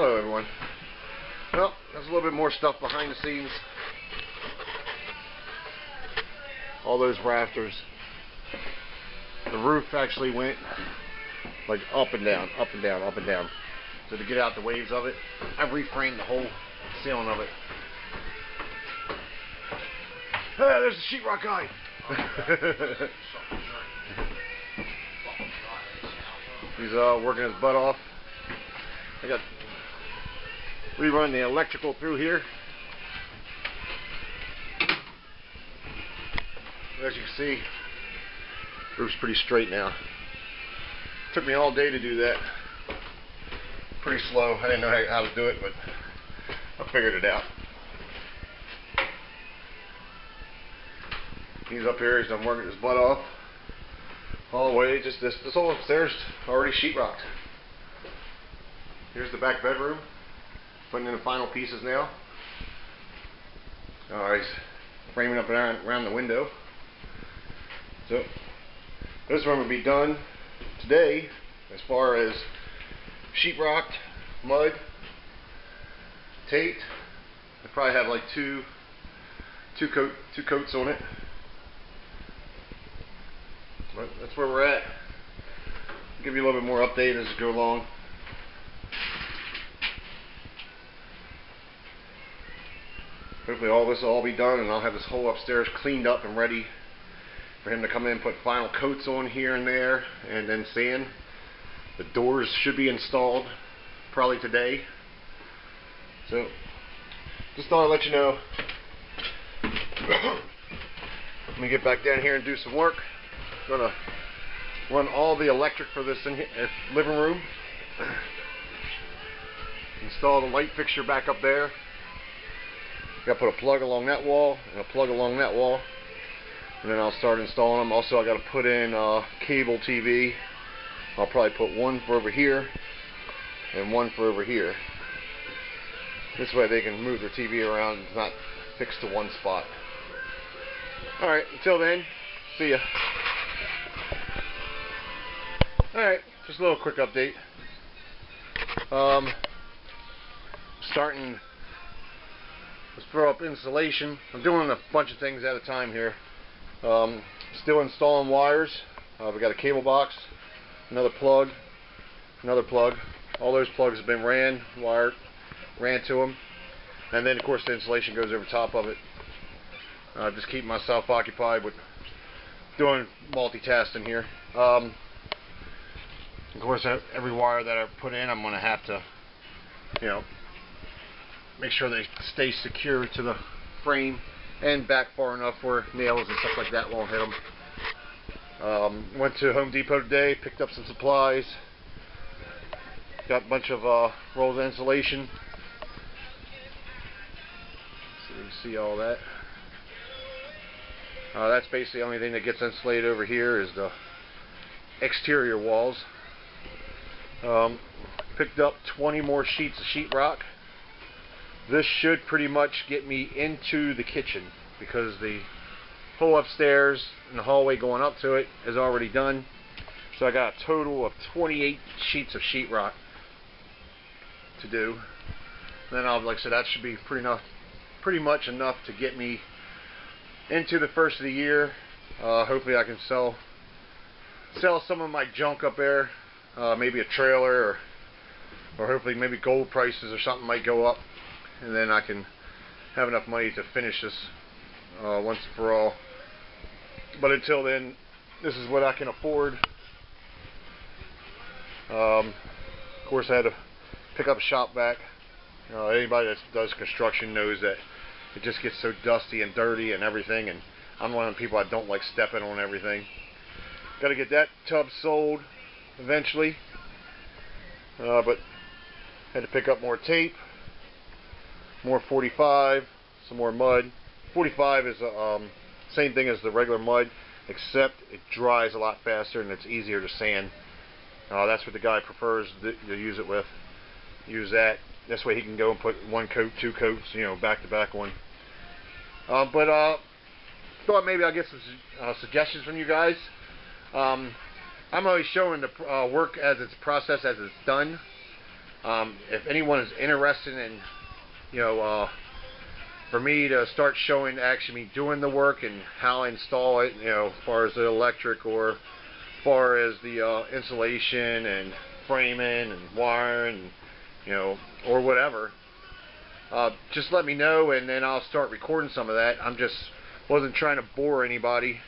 Hello everyone. Well, there's a little bit more stuff behind the scenes. All those rafters. The roof actually went like up and down, up and down, up and down. So to get out the waves of it, I reframed the whole ceiling of it. Ah, there's the sheetrock guy. He's working his butt off. I got rerun the electrical through here. As you can see, roof's pretty straight now. Took me all day to do that. Pretty slow. I didn't know how to do it, but I figured it out. He's up here. He's done working his butt off. All the way, just this whole upstairs already sheetrocked. Here's the back bedroom. Putting in the final pieces now. He's framing up around the window. So this room will be done today as far as sheetrocked, mud, taped. I probably have like two coats on it. But that's where we're at. I'll give you a little bit more update as we go along. Hopefully all this will all be done and I'll have this whole upstairs cleaned up and ready for him to come in and put final coats on here and there and then sand. The doors should be installed probably today. So just thought I'd let you know. Let me get back down here and do some work. Gonna run all the electric for this living room. Install the light fixture back up there. Got to put a plug along that wall and a plug along that wall, and then I'll start installing them. Also, I got to put in cable TV. I'll probably put one for over here and one for over here. This way they can move their TV around. It's not fixed to one spot. Alright, until then, see ya. Alright, just a little quick update. Let's throw up insulation. I'm doing a bunch of things at a time here. Still installing wires. We got a cable box, another plug. All those plugs have been ran to them. And then of course the insulation goes over top of it. Just keeping myself occupied with doing multitasking here. Of course every wire that I put in I'm going to have to, make sure they stay secure to the frame and back far enough where nails and stuff like that won't hit them. Went to Home Depot today, picked up some supplies. Got a bunch of rolls of insulation. So you can see all that. That's basically the only thing that gets insulated over here is the exterior walls. Picked up 20 more sheets of sheetrock. This should pretty much get me into the kitchen because the whole upstairs and the hallway going up to it is already done. So I got a total of 28 sheets of sheetrock to do. Then like I said, that should be pretty much enough to get me into the first of the year. Hopefully I can sell some of my junk up there, maybe a trailer, or hopefully maybe gold prices or something might go up. And then I can have enough money to finish this once and for all. But until then, this is what I can afford. Of course, I had to pick up a shop vac. Anybody that does construction knows that it just gets so dusty and dirty and everything. And I'm one of the people that don't like stepping on everything. Got to get that tub sold eventually. But had to pick up more tape. More 45, some more mud. 45 is same thing as the regular mud, except it dries a lot faster and it's easier to sand. That's what the guy prefers to use it with. Use that. This way he can go and put one coat, two coats, back to back one. But thought maybe I'll get some suggestions from you guys. I'm always showing the work as it's processed, as it's done. If anyone is interested in, for me to start showing actually me doing the work and how I install it, as far as the electric or as far as the insulation and framing and wiring, or whatever, just let me know, and then I'll start recording some of that. Wasn't trying to bore anybody,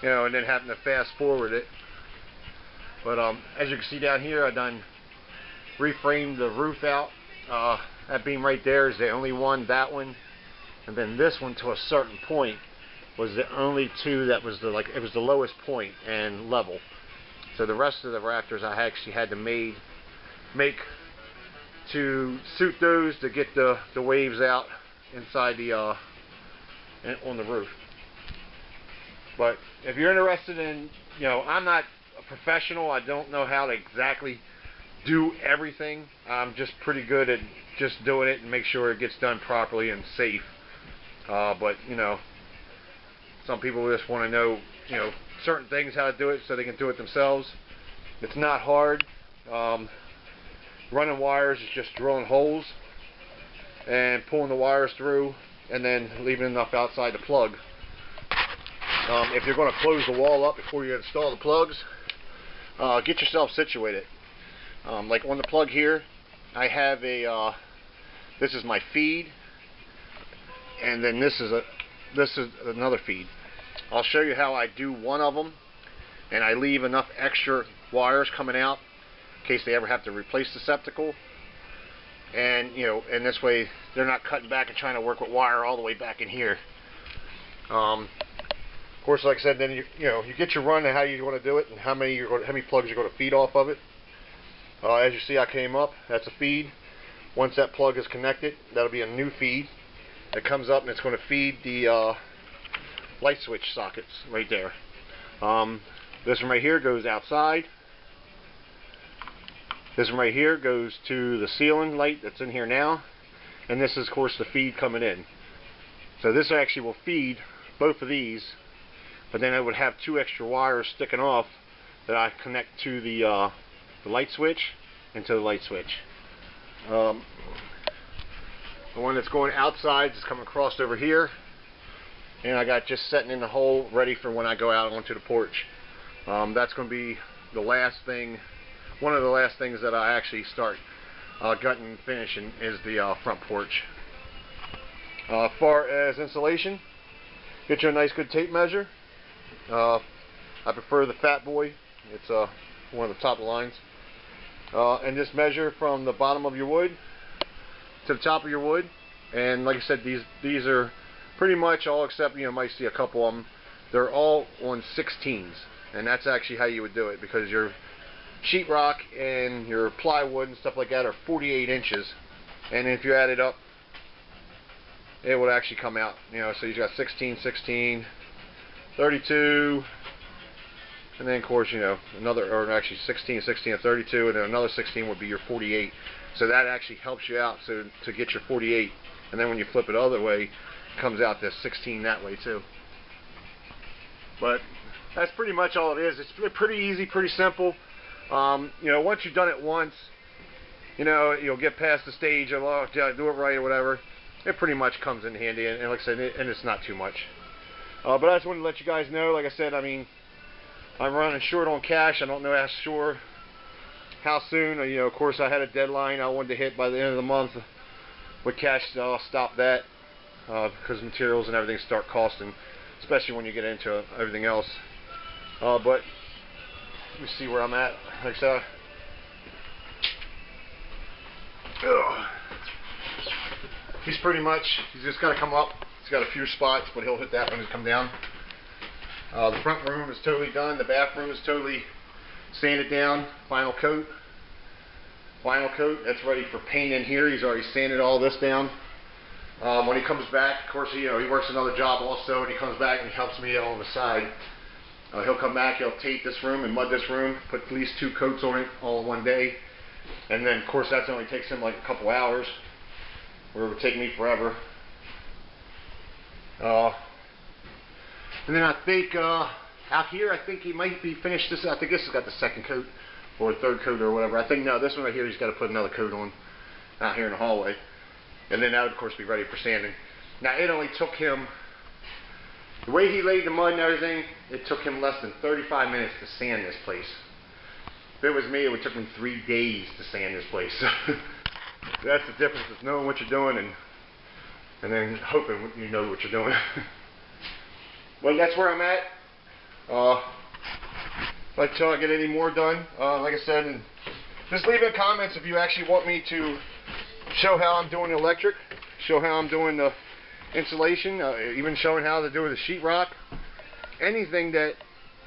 and then having to fast forward it. But as you can see down here, I done reframed the roof out. That beam right there is the only one, that one, and then this one to a certain point was the only two that was it was the lowest point and level. So the rest of the rafters I actually had to make to suit those to get the waves out inside the on the roof. But if you're interested in, I'm not a professional. I don't know how to exactly do everything. I'm just pretty good at just doing it and make sure it gets done properly and safe. But some people just want to know, certain things, how to do it so they can do it themselves. It's not hard. Running wires is just drilling holes and pulling the wires through and then leaving enough outside to plug. If you're going to close the wall up before you install the plugs, get yourself situated. Like on the plug here, I have this is my feed, and then this is another feed. I'll show you how I do one of them, and I leave enough extra wires coming out in case they ever have to replace the septical. And and this way they're not cutting back and trying to work with wire all the way back in here. Of course, like I said, then you get your run and how you want to do it and how many plugs you're going to feed off of it. As you see, I came up. That's a feed. Once that plug is connected, that'll be a new feed that comes up, and it's going to feed the light switch sockets right there. This one right here goes outside. This one right here goes to the ceiling light that's in here now, and this is, of course, the feed coming in. So this actually will feed both of these, but then I would have two extra wires sticking off that I connect to the light switch and to the light switch. The one that's going outside is coming across over here, and I got just setting in the hole ready for when I go out onto the porch. That's going to be the last thing, one of the last things that I actually start gutting and finishing is the front porch. As far as insulation, get you a nice good tape measure. I prefer the Fat Boy. It's one of the top of the lines. And just measure from the bottom of your wood to the top of your wood. And like I said, these are pretty much all, except you might see a couple of them, they're all on 16s, and that's actually how you would do it, because your sheetrock and your plywood and stuff like that are 48 inches, and if you add it up, it would actually come out. So you've got 16, 16, 32. And then, of course, another, or actually 16, 16, and 32, and then another 16 would be your 48. So that actually helps you out to get your 48. And then when you flip it the other way, it comes out to 16 that way too. But that's pretty much all it is. It's pretty easy, pretty simple. Once you've done it once, you'll get past the stage of, oh, did I do it right or whatever. It pretty much comes in handy, and like I said, and it's not too much. But I just wanted to let you guys know, like I said, I'm running short on cash. I don't know how soon. Of course, I had a deadline I wanted to hit by the end of the month with cash. I'll stop that because materials and everything start costing, especially when you get into everything else. But let me see where I'm at. Like I said, he's just got to come up. He's got a few spots, but he'll hit that when he come down. The front room is totally done. The bathroom is totally sanded down. Final coat. That's ready for paint in here. He's already sanded all this down. When he comes back, of course, he works another job also, and he comes back and he helps me on the side. He'll come back. He'll tape this room and mud this room. Put at least 2 coats on it all in one day. And then, of course, that only takes him like a couple hours, where it would take me forever. And then I think out here, I think he might be finished this. I think this has got the second coat or a third coat or whatever. I think no, this one right here he's got to put another coat on out here in the hallway, and then that would of course be ready for sanding. Now it only took him, the way he laid the mud and everything, it took him less than 35 minutes to sand this place. If it was me, it would took me 3 days to sand this place. That's the difference, is knowing what you're doing and then hoping you know what you're doing. Well, that's where I'm at. Until I get any more done, like I said, and just leave in comments if you actually want me to show how I'm doing the electric, show how I'm doing the insulation, even showing how to do the sheetrock, anything that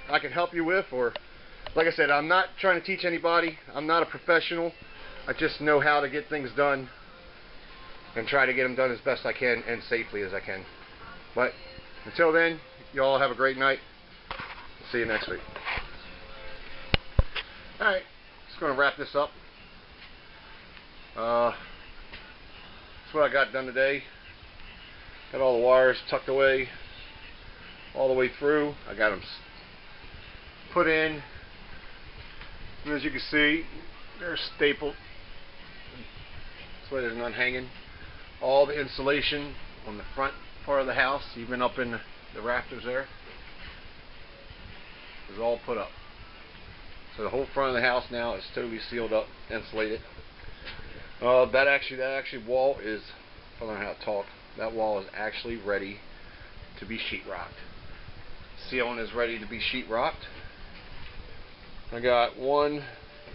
I can help you with. Or like I said, I'm not trying to teach anybody. I'm not a professional. I just know how to get things done and try to get them done as best I can and safely as I can. But until then, you all have a great night. See you next week. Alright, just going to wrap this up. That's what I got done today. Got all the wires tucked away all the way through. I got them put in, and as you can see, they're stapled. This way there's none hanging. All the insulation on the front part of the house, even up in the rafters there, is all put up. So the whole front of the house now is totally sealed up, insulated. That actually wall is, I don't know how to talk, that wall is actually ready to be sheetrocked. Ceiling is ready to be sheetrocked. I got one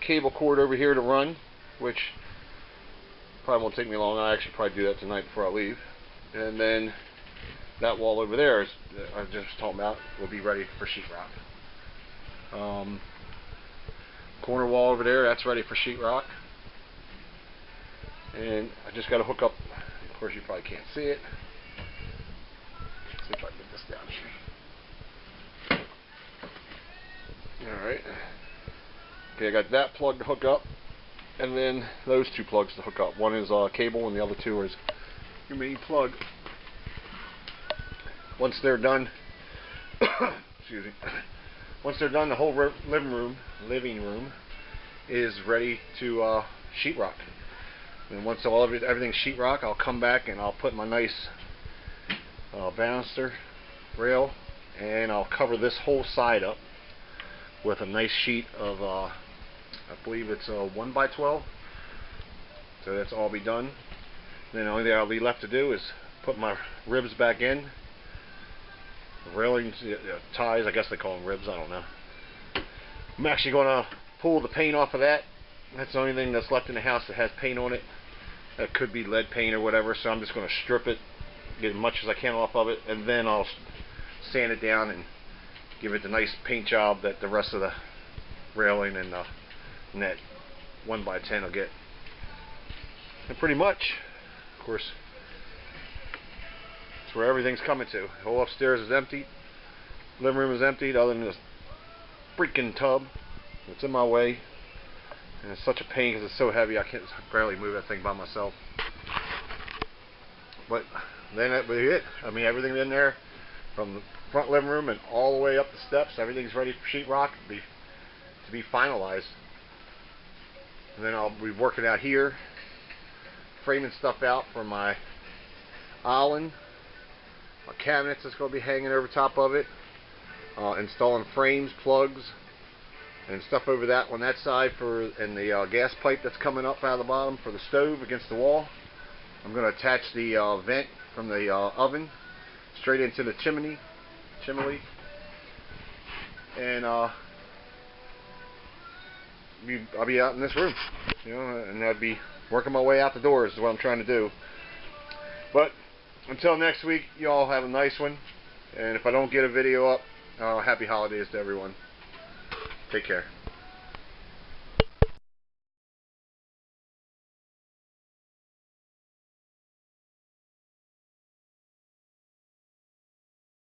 cable cord over here to run, which probably won't take me long. I'll actually probably do that tonight before I leave. And then that wall over there, is, I just was talking about, will be ready for sheetrock. Corner wall over there, that's ready for sheetrock. And I just got to hook up, of course you probably can't see it. Let's see if I can get this down here. Alright. Okay, I got that plug to hook up, and then those two plugs to hook up. One is cable and the other two is your main plug. Once they're done, excuse me. Once they're done, the whole living room is ready to sheetrock. And once everything's sheetrock, I'll come back and I'll put my nice banister rail, and I'll cover this whole side up with a nice sheet of, I believe it's 1x12. So that's all be done. Then the only thing I'll be left to do is put my ribs back in. Railings, ties, I guess they call them ribs, I don't know. I'm actually going to pull the paint off of that. That's the only thing that's left in the house that has paint on it. That could be lead paint or whatever, so I'm just going to strip it, get as much as I can off of it, and then I'll sand it down and give it the nice paint job that the rest of the railing and that 1x10 will get. And pretty much, of course, that's where everything's coming to. The whole upstairs is empty. Living room is emptied, other than this freaking tub that's in my way. And it's such a pain because it's so heavy I can't barely move that thing by myself. But then that would be it. I mean, everything in there, from the front living room and all the way up the steps, everything's ready for sheetrock to be finalized. And then I'll be working out here, framing stuff out for my island. My cabinets that's going to be hanging over top of it, installing frames, plugs, and stuff over that on that side and the gas pipe that's coming up out of the bottom for the stove against the wall. I'm going to attach the vent from the oven straight into the chimney, and I'll be out in this room, you know, and I'd be working my way out the doors is what I'm trying to do. But until next week, you all have a nice one. And if I don't get a video up, happy holidays to everyone. Take care.